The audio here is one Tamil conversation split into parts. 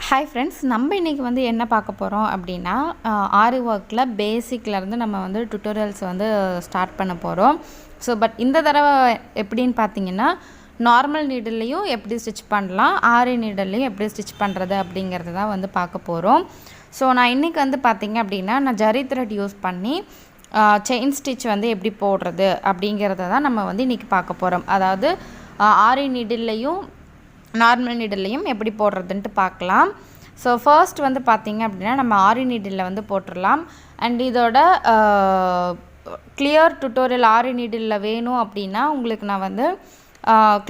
ஹாய் ஃப்ரெண்ட்ஸ், நம்ம இன்றைக்கி வந்து என்ன பார்க்க போகிறோம் அப்படின்னா, ஆரி ஒர்க்கில் பேசிக்லேருந்து நம்ம வந்து டுட்டோரியல்ஸ் வந்து ஸ்டார்ட் பண்ண போகிறோம். ஸோ பட் இந்த தடவை எப்படின்னு பார்த்தீங்கன்னா, நார்மல் நீடில்லையும் எப்படி ஸ்டிச் பண்ணலாம், ஆரி நீடில்லையும் எப்படி ஸ்டிச் பண்ணுறது அப்படிங்கிறது தான் வந்து பார்க்க போகிறோம். ஸோ நான் இன்றைக்கி வந்து பார்த்திங்க அப்படின்னா, நான் ஜரி த்ரெட் யூஸ் பண்ணி செயின் ஸ்டிச் வந்து எப்படி போடுறது அப்படிங்கிறத தான் நம்ம வந்து இன்றைக்கி பார்க்க போகிறோம். அதாவது ஆரி நீடில்லையும் நார்மல் நீடில்லையும் எப்படி போடுறதுன்ட்டு பார்க்கலாம். ஸோ ஃபர்ஸ்ட் வந்து பார்த்திங்க அப்படின்னா, நம்ம ஆரி நீடிலில் வந்து போட்டுடலாம். அண்ட் இதோட கிளியர் டுட்டோரியல் ஆரி நீடிலில் வேணும் அப்படின்னா உங்களுக்கு நான் வந்து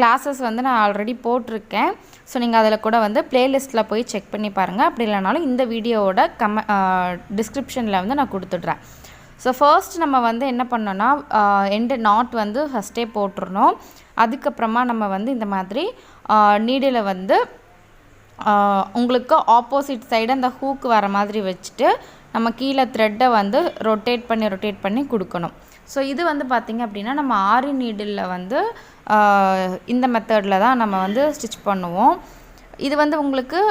கிளாஸஸ் வந்து நான் ஆல்ரெடி போட்டிருக்கேன். ஸோ நீங்கள் அதில் கூட வந்து ப்ளேலிஸ்ட்டில் போய் செக் பண்ணி பாருங்கள். அப்படி இல்லைனாலும் இந்த வீடியோவோட டிஸ்கிரிப்ஷனில் வந்து நான் கொடுத்துட்றேன். ஸோ ஃபர்ஸ்ட் நம்ம வந்து என்ன பண்ணோன்னா, எண்டு நாட் வந்து ஃபஸ்ட்டே போட்டுருணும். அதுக்கப்புறமா நம்ம வந்து இந்த மாதிரி நீடில் வந்து உங்களுக்கு ஆப்போசிட் சைடு அந்த ஹூக்கு வர மாதிரி வச்சுட்டு நம்ம கீழே த்ரெட்டை வந்து ரொட்டேட் பண்ணி கொடுக்கணும். ஸோ இது வந்து பார்த்திங்க அப்படின்னா, நம்ம ஆரி நீடிலில் வந்து இந்த மெத்தடில் தான் நம்ம வந்து ஸ்டிச் பண்ணுவோம். இது வந்து உங்களுக்கு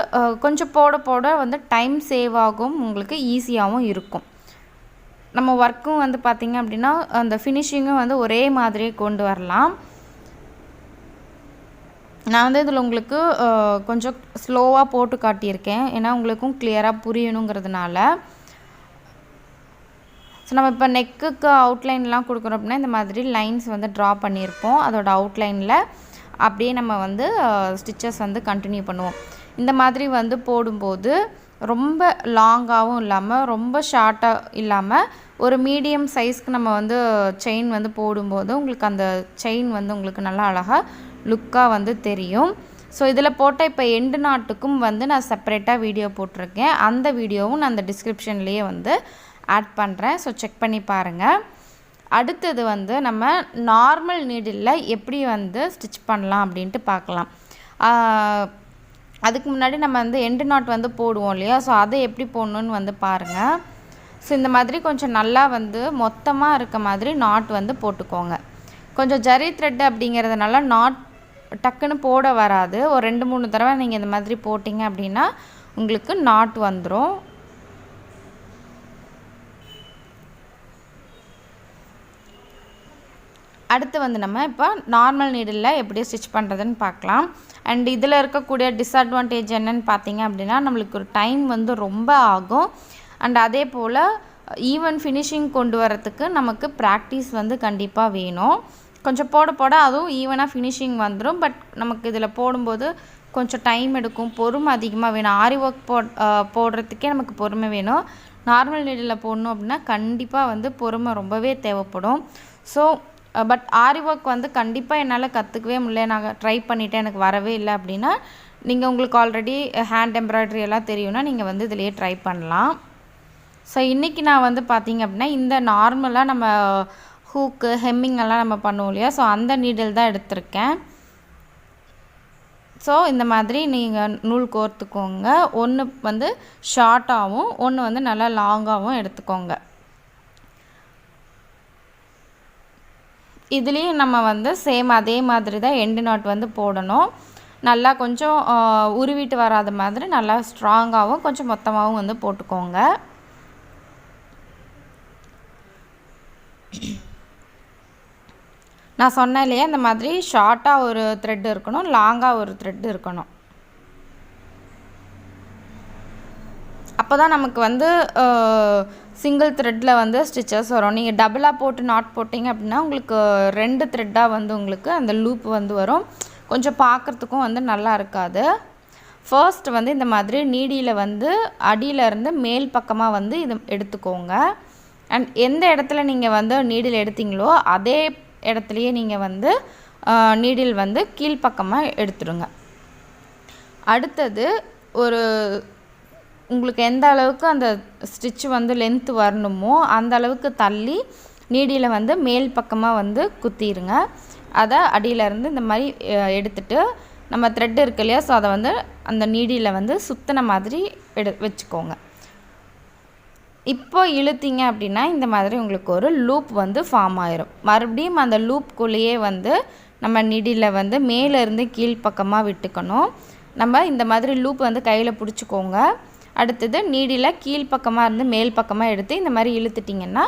கொஞ்சம் போட வந்து டைம் சேவ் ஆகும், உங்களுக்கு ஈஸியாகவும் இருக்கும். நம்ம ஒர்க்கும் வந்து பார்த்திங்க அப்படின்னா, அந்த ஃபினிஷிங்கும் வந்து ஒரே மாதிரியே கொண்டு வரலாம். நான் வந்து இதில் உங்களுக்கு கொஞ்சம் ஸ்லோவாக போட்டு காட்டியிருக்கேன், ஏன்னா உங்களுக்கும் கிளியராக புரியணுங்கிறதுனால. ஸோ நம்ம இப்போ நெக்குக்கு அவுட்லைன்லாம் கொடுக்குறோம் அப்படின்னா, இந்த மாதிரி லைன்ஸ் வந்து ட்ரா பண்ணியிருப்போம். அதோட அவுட்லைனில் அப்படியே நம்ம வந்து ஸ்டிச்சஸ் வந்து கண்டினியூ பண்ணுவோம். இந்த மாதிரி வந்து போடும்போது ரொம்ப லாங்காகவும் இல்லாமல் ரொம்ப ஷார்ட்டாக இல்லாமல் ஒரு மீடியம் சைஸ்க்கு நம்ம வந்து செயின் வந்து போடும்போது உங்களுக்கு அந்த செயின் வந்து உங்களுக்கு நல்லா அழகாக லுக்காக வந்து தெரியும். ஸோ இதில் போட்ட இப்போ எண்டு நாட்டுக்கும் வந்து நான் செப்பரேட்டாக வீடியோ போட்டிருக்கேன். அந்த வீடியோவும் நான் அந்த டிஸ்கிரிப்ஷன்லேயே வந்து ஆட் பண்ணுறேன். ஸோ செக் பண்ணி பாருங்கள். அடுத்தது வந்து நம்ம நார்மல் நீடிலில் எப்படி வந்து ஸ்டிச் பண்ணலாம் அப்படின்ட்டு பார்க்கலாம். அதுக்கு முன்னாடி நம்ம வந்து எண்டு நாட் வந்து போடுவோம் இல்லையா, ஸோ அதை எப்படி போடணுன்னு வந்து பாருங்கள். ஸோ இந்த மாதிரி கொஞ்சம் நல்லா வந்து மொத்தமாக இருக்க மாதிரி நாட் வந்து போட்டுக்கோங்க. கொஞ்சம் ஜரி த்ரெட் அப்படிங்கிறதுனால நாட் டக்குன்னு போட வராது. ஒரு 2-3 தடவை நீங்கள் இந்த மாதிரி போட்டிங்க அப்படின்னா உங்களுக்கு நாட் வந்துடும். அடுத்து வந்து நம்ம இப்போ நார்மல் நீடிலில் எப்படி ஸ்டிச் பண்ணுறதுன்னு பார்க்கலாம். அண்ட் இதில் இருக்கக்கூடிய டிஸ்அட்வான்டேஜ் என்னன்னு பார்த்தீங்க அப்படின்னா, நம்மளுக்கு ஒரு டைம் வந்து ரொம்ப ஆகும். அண்ட் அதே போல் ஈவன் ஃபினிஷிங் கொண்டு வரத்துக்கு நமக்கு ப்ராக்டிஸ் வந்து கண்டிப்பாக வேணும். கொஞ்சம் போட அதுவும் ஈவனாக ஃபினிஷிங் வந்துடும். பட் நமக்கு இதில் போடும்போது கொஞ்சம் டைம் எடுக்கும், பொறுமை அதிகமாக வேணும். ஆரி ஒர்க் போடுறதுக்கே நமக்கு பொறுமை வேணும். நார்மல் நீடிலில் போடணும் அப்படின்னா கண்டிப்பாக வந்து பொறுமை ரொம்பவே தேவைப்படும். ஸோ பட் ஆரி ஒர்க் வந்து கண்டிப்பாக என்னால் கற்றுக்கவே முடியல, நான் ட்ரை பண்ணிவிட்டேன், எனக்கு வரவே இல்லை அப்படின்னா, நீங்கள் உங்களுக்கு ஆல்ரெடி ஹேண்ட் எம்ப்ராய்டரி எல்லாம் தெரியும்னா நீங்கள் வந்து இதிலேயே ட்ரை பண்ணலாம். ஸோ இன்றைக்கி நான் வந்து பார்த்திங்க அப்படின்னா, இந்த நார்மலாக நம்ம ஹூக்கு ஹெம்மிங் எல்லாம் நம்ம பண்ணுவோம் இல்லையா, ஸோ அந்த நீடில் தான் எடுத்திருக்கேன். ஸோ இந்த மாதிரி நீங்கள் நூல் கோர்த்துக்கோங்க. ஒன்று வந்து ஷார்ட்டாகவும் ஒன்று வந்து நல்லா லாங்காகவும் எடுத்துக்கோங்க. இதுலேயும் நம்ம வந்து சேம் அதே மாதிரி தான் எண்டு நாட் வந்து போடணும். நல்லா கொஞ்சம் உருவிட்டு வராத மாதிரி நல்லா ஸ்ட்ராங்காகவும் கொஞ்சம் மொத்தமாகவும் வந்து போட்டுக்கோங்க. நான் சொன்னேன் இல்லையா, இந்த மாதிரி ஷார்ட்டாக ஒரு த்ரெட் இருக்கணும், லாங்காக ஒரு த்ரெட் இருக்கணும். அப்போ தான் நமக்கு வந்து சிங்கிள் த்ரெட்டில் வந்து ஸ்டிச்சஸ் வரும். நீங்கள் டபுளாக போட்டு நாட் போட்டிங்க அப்படின்னா உங்களுக்கு 2 த்ரெட்டாக வந்து உங்களுக்கு அந்த லூப் வந்து வரும். கொஞ்சம் பார்க்குறதுக்கும் வந்து நல்லா இருக்காது. ஃபர்ஸ்ட் வந்து இந்த மாதிரி நீடியில் வந்து அடியிலேருந்து மேல் பக்கமாக வந்து இது எடுத்துக்கோங்க. அண்ட் எந்த இடத்துல நீங்கள் வந்து நீடில் எடுத்தீங்களோ அதே இடத்துலையே நீங்கள் வந்து நீடில் வந்து கீழ்ப்பக்கமாக எடுத்துடுங்க. அடுத்தது ஒரு உங்களுக்கு எந்த அளவுக்கு அந்த ஸ்டிச் வந்து லென்த்து வரணுமோ அந்த அளவுக்கு தள்ளி நீடியில் வந்து மேல் பக்கமாக வந்து குத்திடுங்க. அதை அடியிலேருந்து இந்த மாதிரி எடுத்துகிட்டு நம்ம த்ரெட் இருக்கு இல்லையா, ஸோ அதை வந்து அந்த நீடியில் வந்து சுற்றின மாதிரி வச்சுக்கோங்க. இப்போ இழுத்தீங்க அப்படின்னா இந்த மாதிரி உங்களுக்கு ஒரு லூப் வந்து ஃபார்ம் ஆயிரும். மறுபடியும் அந்த லூப்குள்ளேயே வந்து நம்ம நீடியில் வந்து மேலேருந்து கீழ்ப்பக்கமாக விட்டுக்கணும். நம்ம இந்த மாதிரி லூப் வந்து கையில் பிடிச்சிக்கோங்க. அடுத்தது நீடில் கீழ்ப்பக்கமாக இருந்து மேல் பக்கமாக எடுத்து இந்த மாதிரி இழுத்துட்டிங்கன்னா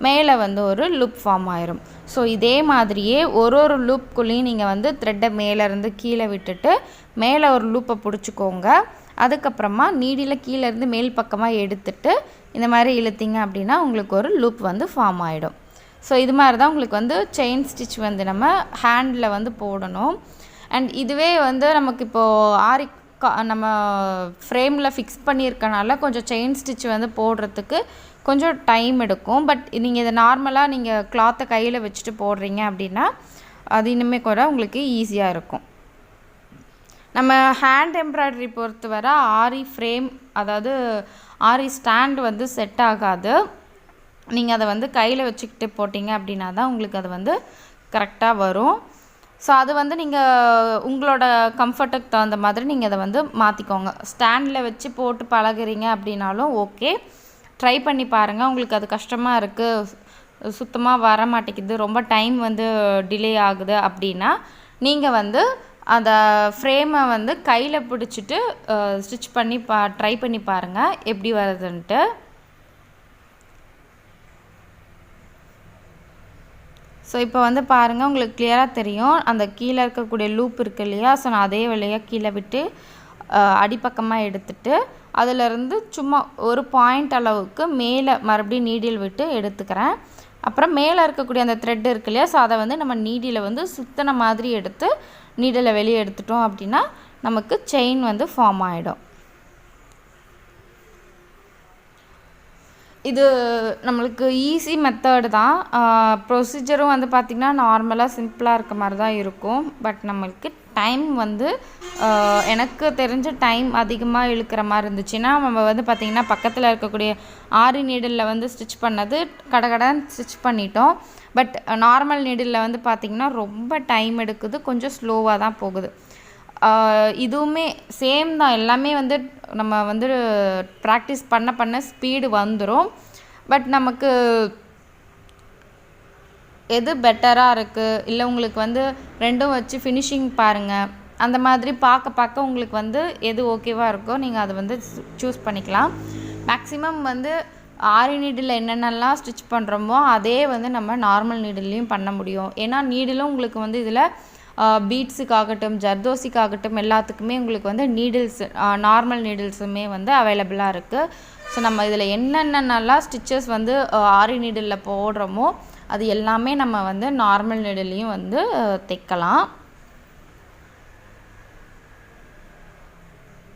மேலே வந்து ஒரு லூப் ஃபார்ம் ஆயிரும். ஸோ இதே மாதிரியே ஒரு லூப்குள்ளேயும் நீங்கள் வந்து த்ரெட்டை மேலேருந்து கீழே விட்டுட்டு மேலே ஒரு லூப்பை பிடிச்சிக்கோங்க. அதுக்கப்புறமா நீடில் கீழேருந்து மேல் பக்கமாக எடுத்துட்டு இந்த மாதிரி இழுத்திங்க அப்படின்னா உங்களுக்கு ஒரு லூப் வந்து ஃபார்ம் ஆகிடும். ஸோ இது மாதிரி தான் உங்களுக்கு வந்து செயின் ஸ்டிச் வந்து நம்ம ஹேண்டில் வந்து போடணும். அண்ட் இதுவே வந்து நமக்கு இப்போது ஆரி நம்ம ஃப்ரேமில் ஃபிக்ஸ் பண்ணியிருக்கனால கொஞ்சம் செயின் ஸ்டிச் வந்து போடுறதுக்கு கொஞ்சம் டைம் எடுக்கும். பட் நீங்கள் இதை நார்மலாக நீங்கள் கிளாத்தை கையில் வச்சுட்டு போடுறீங்க அப்படின்னா அது இன்னுமே கூட உங்களுக்கு ஈஸியாக இருக்கும். நம்ம ஹேண்ட் எம்ப்ராய்டரி பொறுத்து வர ஆரி ஃப்ரேம், அதாவது ஆரி ஸ்டாண்ட் வந்து செட் ஆகாது. நீங்கள் அதை வந்து கையில் வச்சுக்கிட்டு போட்டிங்க அப்படின்னா தான் உங்களுக்கு அது வந்து கரெக்டாக வரும். ஸோ அது வந்து நீங்கள் உங்களோட கம்ஃபர்ட்டுக்கு தகுந்த மாதிரி நீங்கள் அதை வந்து மாற்றிக்கோங்க. ஸ்டாண்டில் வச்சு போட்டு பழகுறீங்க அப்படின்னாலும் ஓகே, ட்ரை பண்ணி பாருங்கள். உங்களுக்கு அது கஷ்டமாக இருக்குது, சுத்தமாக வர மாட்டேங்குது, ரொம்ப டைம் வந்து டிலே ஆகுது அப்படின்னா நீங்கள் வந்து அந்த ஃப்ரேமை வந்து கையில் பிடிச்சிட்டு ஸ்டிச் பண்ணி ட்ரை பண்ணி பாருங்கள் எப்படி வருதுன்ட்டு. ஸோ இப்போ வந்து பாருங்கள், உங்களுக்கு கிளியராக தெரியும் அந்த கீழே இருக்கக்கூடிய லூப் இருக்குது இல்லையா. ஸோ நான் அதே வழியாக கீழே விட்டு அடிப்பக்கமாக எடுத்துட்டு அதிலிருந்து சும்மா ஒரு பாயிண்ட் அளவுக்கு மேலே மறுபடியும் நீடில் விட்டு எடுத்துக்கிறேன். அப்புறம் மேலே இருக்கக்கூடிய அந்த த்ரெட் இருக்கு இல்லையா, ஸோ அதை வந்து நம்ம நீடில் வந்து சுத்தின மாதிரி எடுத்து நீடில் வெளியே எடுத்துட்டோம் அப்படின்னா நமக்கு செயின் வந்து ஃபார்ம் ஆகிடும். இது நம்மளுக்கு ஈஸி மெத்தடு தான். ப்ரொசீஜரும் வந்து பார்த்திங்கன்னா நார்மலாக சிம்பிளாக இருக்க மாதிரி தான் இருக்கும். பட் நம்மளுக்கு டைம் வந்து எனக்கு தெரிஞ்ச டைம் அதிகமாக இழுக்கிற மாதிரி இருந்துச்சுன்னா நம்ம வந்து பார்த்திங்கன்னா பக்கத்தில் இருக்கக்கூடிய ஆரி நீடிலில் வந்து ஸ்டிச் பண்ணது கடகடன்னு ஸ்டிச் பண்ணிட்டோம். பட் நார்மல் நீடிலில் வந்து பார்த்திங்கன்னா ரொம்ப டைம் எடுக்குது, கொஞ்சம் ஸ்லோவாக தான் போகுது. இதுவுமே சேம் தான், எல்லாமே வந்து நம்ம வந்து ப்ராக்டிஸ் பண்ண ஸ்பீடு வந்துடும். பட் நமக்கு எது பெட்டராக இருக்குது, இல்லை உங்களுக்கு வந்து ரெண்டும் வச்சு ஃபினிஷிங் பாருங்கள், அந்த மாதிரி பார்க்க உங்களுக்கு வந்து எது ஓகேவாக இருக்கோ நீங்கள் அதை வந்து சூஸ் பண்ணிக்கலாம். மேக்ஸிமம் வந்து ஆரி நீடில் என்னென்னலாம் ஸ்டிச் பண்ணுறோமோ அதே வந்து நம்ம நார்மல் நீடில்லையும் பண்ண முடியும். ஏன்னா நீடிலும் உங்களுக்கு வந்து இதில் பீட்ஸுக்காகட்டும் ஜர்தோசிக்காகட்டும் எல்லாத்துக்குமே உங்களுக்கு வந்து நீடில்ஸ் நார்மல் நீடில்ஸுமே வந்து அவைலபிளாக இருக்குது. ஸோ நம்ம இதில் என்னென்னலாம் ஸ்டிச்சஸ் வந்து ஆரி நீடிலில் போடுறோமோ அது எல்லாமே நம்ம வந்து நார்மல் நீடில்லையும் வந்து தைக்கலாம்.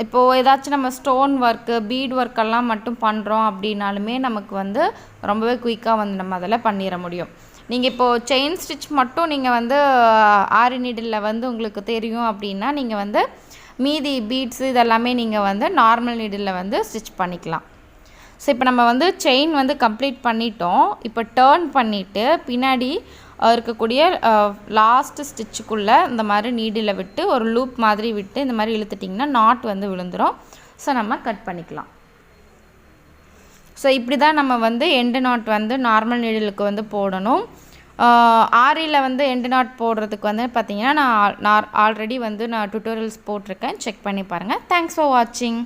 இப்போது ஏதாச்சும் நம்ம ஸ்டோன் ஒர்க்கு பீட் ஒர்க்கெல்லாம் மட்டும் பண்ணுறோம் அப்படின்னாலுமே நமக்கு வந்து ரொம்பவே குயிக்காக வந்து நம்ம அதில் பண்ணிட முடியும். நீங்கள் இப்போது செயின் ஸ்டிச் மட்டும் நீங்கள் வந்து ஆரி நீடிலில் வந்து உங்களுக்கு தெரியும் அப்படின்னா நீங்கள் வந்து மீதி பீட்ஸு இதெல்லாமே நீங்கள் வந்து நார்மல் நீடிலில் வந்து ஸ்டிச் பண்ணிக்கலாம். ஸோ இப்போ நம்ம வந்து செயின் வந்து கம்ப்ளீட் பண்ணிட்டோம். இப்போ டேர்ன் பண்ணிவிட்டு பின்னாடி இருக்கக்கூடிய லாஸ்ட்டு ஸ்டிச்சுக்குள்ளே இந்த மாதிரி நீடில் விட்டு ஒரு லூப் மாதிரி விட்டு இந்த மாதிரி இழுத்துட்டிங்கன்னா நாட் வந்து விழுந்துடும். ஸோ நம்ம கட் பண்ணிக்கலாம். ஸோ இப்படி தான் நம்ம வந்து எண்டு நாட் வந்து நார்மல் நீடிலுக்கு வந்து போடணும். ஆரியில் வந்து எண்டு நாட் போடுறதுக்கு வந்து பார்த்திங்கன்னா நான் ஆல்ரெடி வந்து நான் டுட்டோரியல்ஸ் போட்டிருக்கேன், செக் பண்ணி பாருங்கள். தேங்க்ஸ் ஃபார் வாட்சிங்.